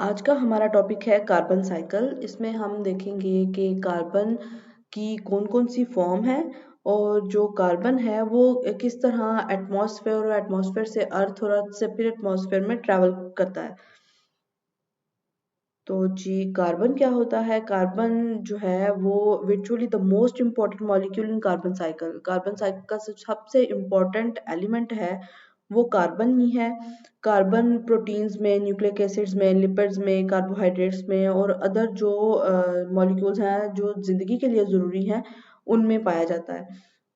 आज का हमारा टॉपिक है कार्बन साइकिल। इसमें हम देखेंगे कि कार्बन की कौन-कौन सी फॉर्म है और जो कार्बन है वो किस तरह एटमॉस्फेयर और एटमॉस्फेयर से अर्थ और अर्थ से फिर एटमॉस्फेयर में ट्रैवल करता है। तो जी कार्बन क्या होता है? कार्बन जो है वो virtually the most important molecule in carbon cycle. Carbon cycle का सबसे इम्पोर्टेंट एलिमेंट है वो कार्बन ही है। कार्बन प्रोटीन्स में, न्यूक्लिक एसिड्स में, लिपिड्स में, कार्बोहाइड्रेट्स में और अदर जो मॉलिक्यूल्स हैं जो जिंदगी के लिए ज़रूरी हैं उनमें पाया जाता है।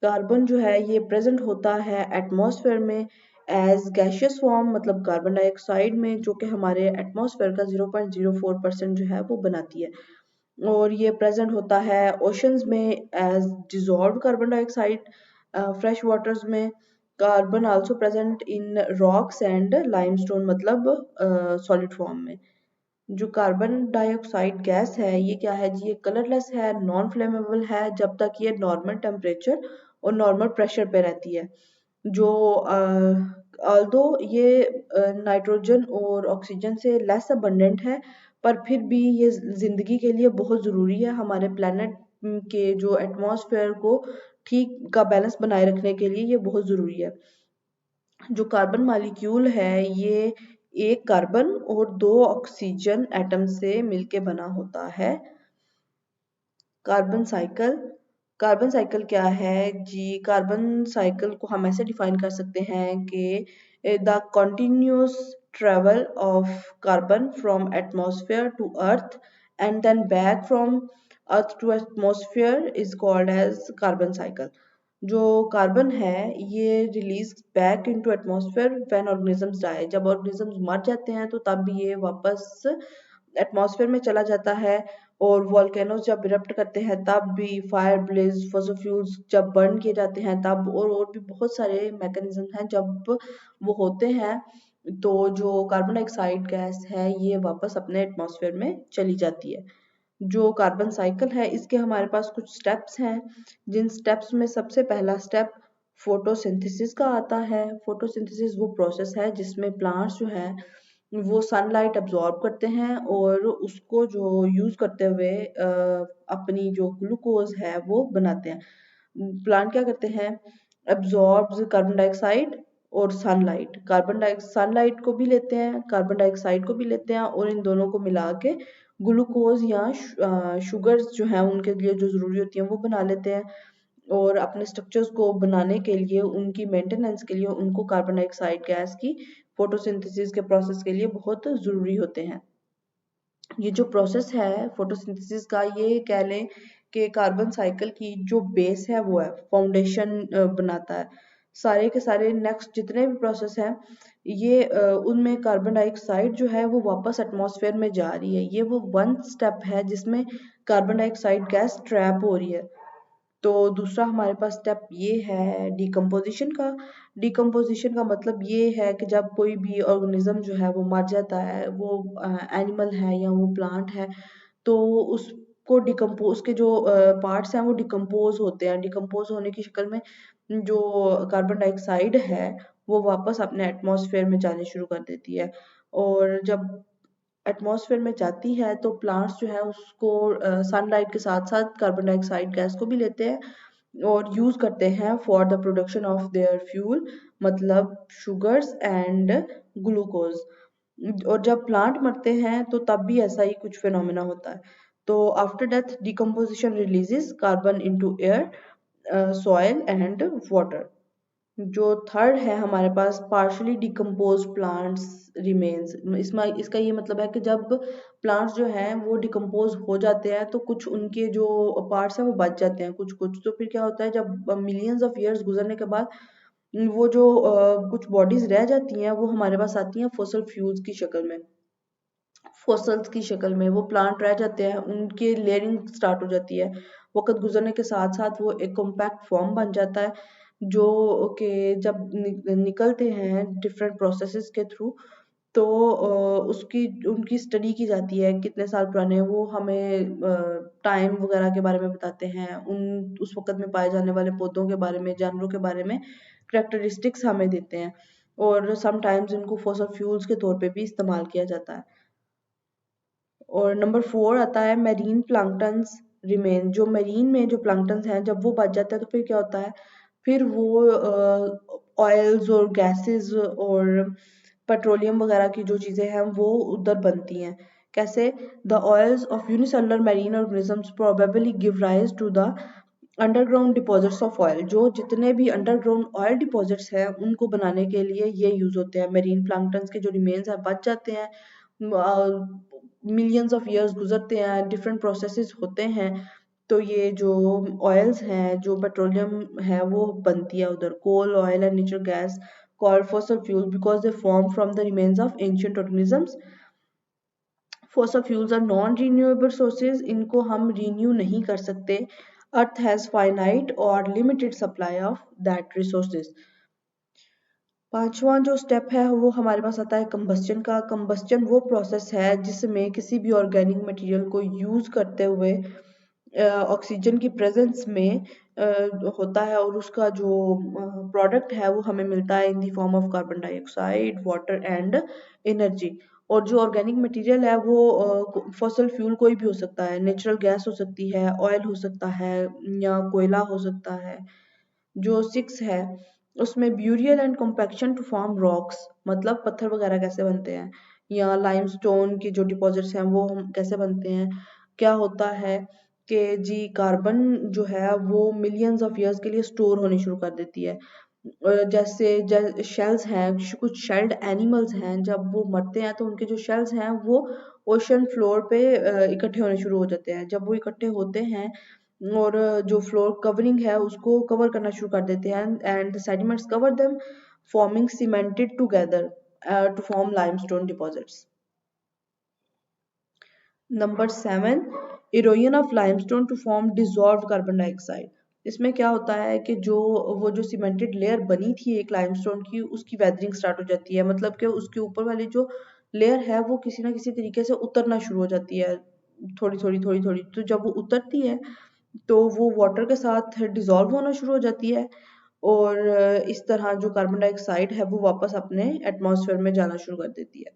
कार्बन जो है ये प्रेजेंट होता है एटमॉस्फेयर में एज गैशियस फॉर्म, मतलब कार्बन डाइऑक्साइड में, जो कि हमारे एटमॉस्फेयर का 0.04% जो है वो बनाती है। और ये प्रेजेंट होता है ओशंस में as dissolved carbon dioxide. Fresh waters में carbon also present in rocks and limestone, मतलब सॉलिड फॉर्म में। जो कार्बन डाइऑक्साइड गैस है ये क्या है जी? ये कलरलेस है, नॉन फ्लेमेबल है जब तक ये नॉर्मल टेम्परेचर और नॉर्मल प्रेशर पे रहती है। जो ऑल्दो ये नाइट्रोजन और ऑक्सीजन से लेस अबंडेंट है, पर फिर भी ये जिंदगी के लिए बहुत ज़रूरी है। हमारे प्लेनेट के जो एटमॉस्फेयर को ठीक का बैलेंस बनाए रखने के लिए ये बहुत ज़रूरी है। जो कार्बन मॉलिक्यूल है ये एक कार्बन और दो ऑक्सीजन एटम से मिलके बना होता है। कार्बन साइकिल क्या है जी? कार्बन साइकिल को हम ऐसे डिफाइन कर सकते हैं कि the continuous travel of carbon from atmosphere to earth and then back from earth to atmosphere is called as carbon cycle. जो कार्बन है ये release back into atmosphere when organisms die. जब ऑर्गेनिजम्स मर जाते हैं तो तब ये वापस एटमॉस्फेयर में चला जाता है। और वॉल्केनोज जब इरप्ट करते हैं तब भी, फायर ब्लेज, फॉसिल फ्यूल्स जब बर्न किए जाते हैं तब, और भी बहुत सारे मैकेनिज्म हैं जब वो होते हैं तो जो कार्बन डाइऑक्साइड गैस है ये वापस अपने एटमॉस्फेयर में चली जाती है। जो कार्बन साइकिल है इसके हमारे पास कुछ स्टेप्स हैं, जिन स्टेप्स में सबसे पहला स्टेप फोटोसिंथेसिस का आता है। फोटोसिंथेसिस वो प्रोसेस है जिसमें प्लांट्स जो है वो सनलाइट अब्जॉर्ब करते हैं और उसको जो यूज करते हुए अपनी जो ग्लूकोज है वो बनाते हैं। प्लांट क्या करते हैं? एब्जॉर्ब्स कार्बन डाइऑक्साइड और सनलाइट। सनलाइट को भी लेते हैं, कार्बन डाइऑक्साइड को भी लेते हैं और इन दोनों को मिला के ग्लूकोज या शुगर्स जो हैं उनके लिए जो ज़रूरी होती हैं वो बना लेते हैं। और अपने स्ट्रक्चर्स को बनाने के लिए, उनकी मेंटेनेंस के लिए उनको कार्बन डाइऑक्साइड गैस की फोटोसिंथेसिस के प्रोसेस के लिए बहुत ज़रूरी होते हैं। ये जो प्रोसेस है फोटोसिंथेसिस का, ये कह लें कि कार्बन साइकिल की जो बेस है वो है, फाउंडेशन बनाता है। सारे के सारे नेक्स्ट जितने भी प्रोसेस हैं ये उनमें कार्बन डाइऑक्साइड जो है वो वापस एटमॉस्फेयर में जा रही है। ये वो वन स्टेप है जिसमें कार्बन डाइऑक्साइड गैस ट्रैप हो रही है। तो दूसरा हमारे पास स्टेप ये है डिकम्पोजिशन का। डिकम्पोजिशन का मतलब ये है कि जब कोई भी ऑर्गेनिज्म जो है वो मर जाता है, वो एनिमल है या वो प्लांट है, तो उसको डिकम्पोज के जो पार्ट्स हैं वो डिकम्पोज होते हैं। डिकम्पोज होने की शक्ल में जो कार्बन डाइऑक्साइड है वो वापस अपने एटमॉस्फेयर में जाने शुरू कर देती है। और जब एटमॉस्फेयर में जाती है तो प्लांट्स जो है उसको सनलाइट के साथ साथ कार्बन डाइऑक्साइड गैस को भी लेते हैं और यूज करते हैं for the production of their fuel, मतलब शुगर्स एंड ग्लूकोज। और जब प्लांट मरते हैं तो तब भी ऐसा ही कुछ फिनोमेना होता है। तो after death decomposition releases carbon into air, soil and water. जो थर्ड है हमारे पास पार्शली डिकम्पोज प्लांट्स रिमेन्स। इसमें इसका ये मतलब है कि जब प्लांट्स जो हैं वो डिकम्पोज हो जाते हैं तो कुछ उनके जो पार्ट्स हैं वो बच जाते हैं, कुछ कुछ। तो फिर क्या होता है जब मिलियंस ऑफ ईयर्स गुजरने के बाद वो जो कुछ बॉडीज रह जाती हैं वो हमारे पास आती हैं फॉसल फ्यूल्स की शक्ल में। फॉसल्स की शक्ल में वो प्लांट रह जाते हैं, उनकी लेयरिंग स्टार्ट हो जाती है। वक्त गुजरने के साथ साथ वो एक कॉम्पैक्ट फॉर्म बन जाता है जो कि जब निकलते हैं डिफरेंट प्रोसेसेस के थ्रू तो उसकी उनकी स्टडी की जाती है कितने साल पुराने हैं। वो हमें टाइम वगैरह के बारे में बताते हैं, उन उस वक्त में पाए जाने वाले पौधों के बारे में, जानवरों के बारे में करेक्टरिस्टिक्स हमें देते हैं। और समटाइम्स इनको फॉसल फ्यूल्स के तौर पे भी इस्तेमाल किया जाता है। और नंबर 4 आता है मैरीन प्लैंक्टन्स रिमेन। जो मरीन में जो प्लैंक्टन्स हैं जब वो बच जाते हैं तो फिर क्या होता है, फिर वो ऑयल्स और गैसेस और पेट्रोलियम वगैरह की जो चीज़ें हैं वो उधर बनती हैं। कैसे? The oils of unicellular marine organisms probably give rise to the underground deposits of oil. जो जितने भी अंडरग्राउंड ऑयल डिपॉजिट्स हैं उनको बनाने के लिए ये यूज होते हैं। मेरीन प्लैंक्टन्स के जो रिमेन्स हैं बच जाते हैं, मिलियंस ऑफ ईयर्स गुजरते हैं, डिफरेंट प्रोसेसेस होते हैं, तो ये जो ऑयल्स हैं, जो पेट्रोलियम है वो बनती है उधर। Coal, oil and natural gas called fossil fuels because they form from the remains of ancient organisms. Fossil fuels are non-renewable sources, इनको हम renew नहीं कर सकते। Earth has finite और limited supply of that resources. पांचवा जो step है वो हमारे पास आता है कंबस्चन का। कंबस्चन वो प्रोसेस है जिसमें किसी भी ऑर्गेनिक मटेरियल को यूज करते हुए ऑक्सीजन की प्रेजेंस में होता है, और उसका जो प्रोडक्ट है वो हमें मिलता है in the form of carbon dioxide, water and energy. और जो ऑर्गेनिक मटेरियल है वो फॉसल फ्यूल कोई भी हो सकता है, नेचुरल गैस हो सकती है, ऑयल हो सकता है, या कोयला हो सकता है। जो 6 है उसमें burial and compaction to form rocks, मतलब पत्थर वगैरह कैसे बनते हैं, या लाइमस्टोन की जो डिपॉजिट्स हैं वो हम कैसे बनते हैं। क्या होता है कि जी कार्बन जो है वो मिलियंस ऑफ ईयर्स के लिए स्टोर होनी शुरू कर देती है। जैसे शेल्स हैं, कुछ शेल्ड एनिमल्स हैं, जब वो मरते हैं तो उनके जो शेल्स हैं वो ओशन फ्लोर पे इकट्ठे होने शुरू हो जाते हैं। जब वो इकट्ठे होते हैं और जो फ्लोर कवरिंग है उसको कवर करना शुरू कर देते हैं, and the sediments cover them forming cemented together to form limestone deposits. Number 7, erosion of limestone to form dissolved carbon dioxide. इसमें क्या होता है कि जो वो जो सीमेंटेड लेयर बनी थी एक लाइमस्टोन की, उसकी वेदरिंग स्टार्ट हो जाती है। मतलब कि उसके ऊपर वाली जो लेयर है वो किसी ना किसी तरीके से उतरना शुरू हो जाती है, थोड़ी थोड़ी थोड़ी थोड़ी। तो जब वो उतरती है तो वो वाटर के साथ डिसॉल्व होना शुरू हो जाती है, और इस तरह जो कार्बन डाइऑक्साइड है वो वापस अपने एटमॉस्फेयर में जाना शुरू कर देती है।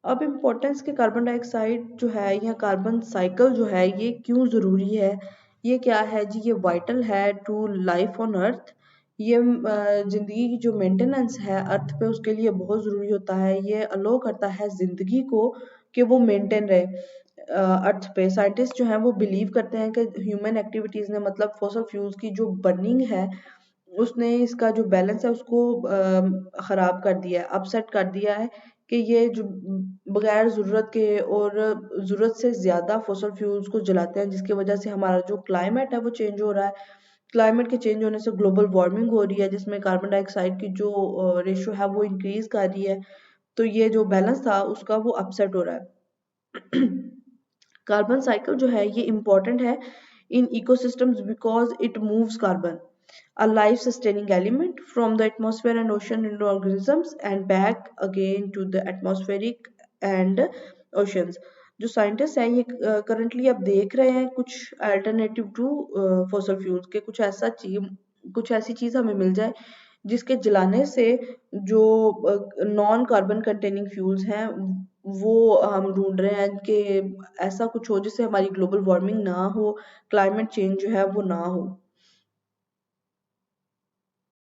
अब इम्पोर्टेंस के कार्बन डाइऑक्साइड जो है या कार्बन साइकिल जो है ये क्यों ज़रूरी है, ये क्या है जी, ये वाइटल है टू लाइफ ऑन अर्थ। ये ज़िंदगी की जो मेंटेनेंस है अर्थ पे उसके लिए बहुत ज़रूरी होता है। ये अलो करता है ज़िंदगी को कि वो मेंटेन रहे अर्थ पे। साइंटिस्ट जो हैं वो बिलीव करते हैं कि ह्यूमन एक्टिविटीज़ ने, मतलब फॉसल फ्यूल्स की जो बर्निंग है उसने इसका जो बैलेंस है उसको ख़राब कर दिया है, अपसेट कर दिया है, कि ये जो बगैर ज़रूरत के और ज़रूरत से ज़्यादा फॉसल फ्यूल्स को जलाते हैं, जिसकी वजह से हमारा जो क्लाइमेट है वो चेंज हो रहा है। क्लाइमेट के चेंज होने से ग्लोबल वार्मिंग हो रही है, जिसमें कार्बन डाइऑक्साइड की जो रेशो है वो इंक्रीज कर रही है। तो ये जो बैलेंस था उसका वो अपसेट हो रहा है। कार्बन साइकिल जो है ये इम्पॉर्टेंट है in ecosystems because it moves carbon, a life sustaining element, from the atmosphere and ocean into organisms and back again to the atmospheric and oceans। जो साइंटिस्ट हैं ये करंटली अब देख रहे हैं कुछ अल्टरनेटिव टू फॉसल फ्यूल्स के, कुछ ऐसी चीज हमें मिल जाए जिसके जलाने से जो नॉन कार्बन कंटेनिंग फ्यूल्स हैं वो हम ढूंढ रहे हैं कि ऐसा कुछ हो जिससे हमारी ग्लोबल वार्मिंग ना हो, क्लाइमेट चेंज जो है वो ना हो।